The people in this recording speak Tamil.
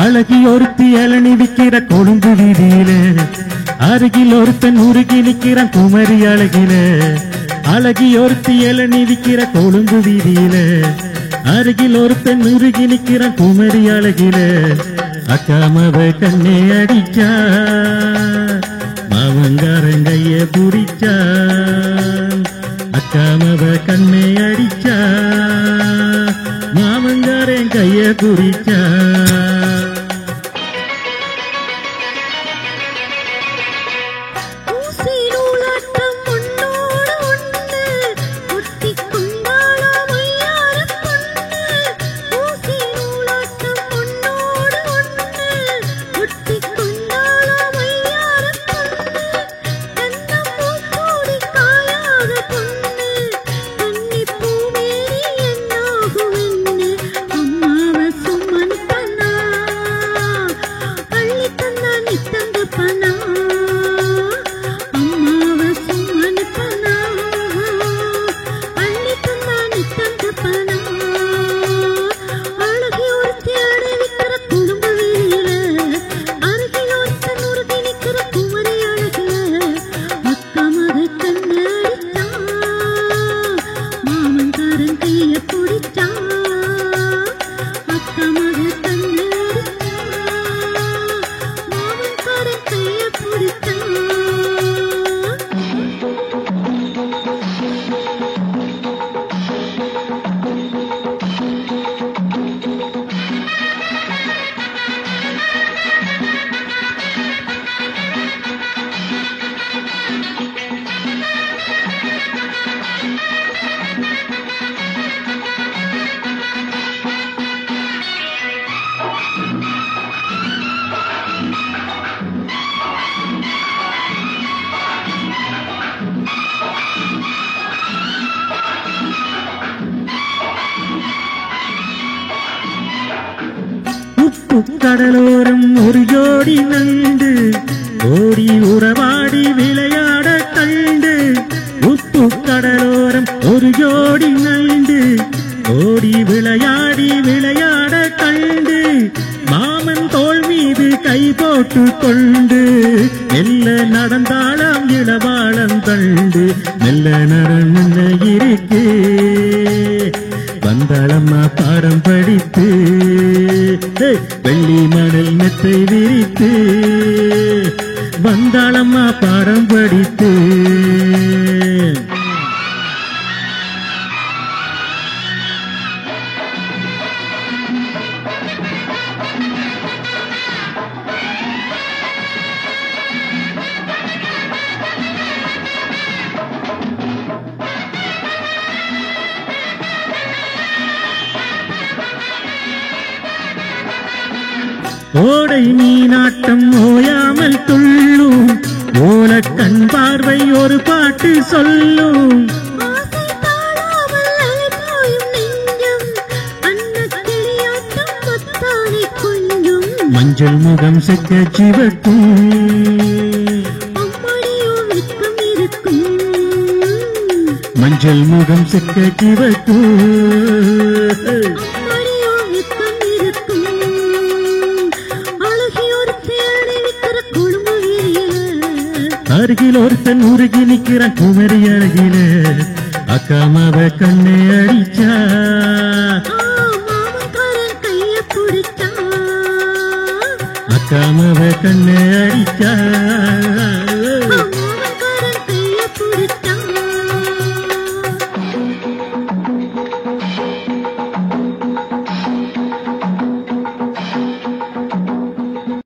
அழகி ஒருத்தி இளநி விக்கிற கொழும்பு வீதியில அருகில் ஒருத்தன் உருகி நிற்கிறான் குமரி அழகில அழகி ஒருத்தி இளநி விக்கிற கொழும்பு வீதியில அருகில் ஒருத்தன் உருகி நிற்கிறான் குமரி அழகில அக்காமவ கண்ணே அடிச்சா மாமங்காரன் கைய புடிச்சா அக்காமவ கண்ணே அடிச்சா மாமங்காரன் கைய புடிச்சா கடலோரம் ஒரு ஜோடி நண்டு ஓடி உறவாடி விளையாட கண்டு உப்பு கடலோரம் ஒரு ஜோடி நண்டு ஓடி விளையாட கண்டு மாமன் தோள் மீது கை போட்டு கொண்டு மெல்ல நடந்தாளாம் இளவாளம் கண்டு மெல்ல நடன இருக்கு வந்தாளம்மா பாடம் படித்து வெள்ளி மணல் மெத்தை விரித்து வந்தாளம்மா பாடம் படித்து ஓடை மீனாட்டம் ஓயாமல் துள்ளும் ஓலக்கண் பார்வை ஒரு பாட்டு சொல்லும் மஞ்சள் முகம் செக்க சிவக்கும் மஞ்சள் முகம் செக்க சிவக்கும் அருகில் ஒருத்தன் உருகி நிற்கிறான் குமரி அழகில அக்காமவ கண்ணே அடிச்சா அக்காமவ கண்ணே அடிச்சா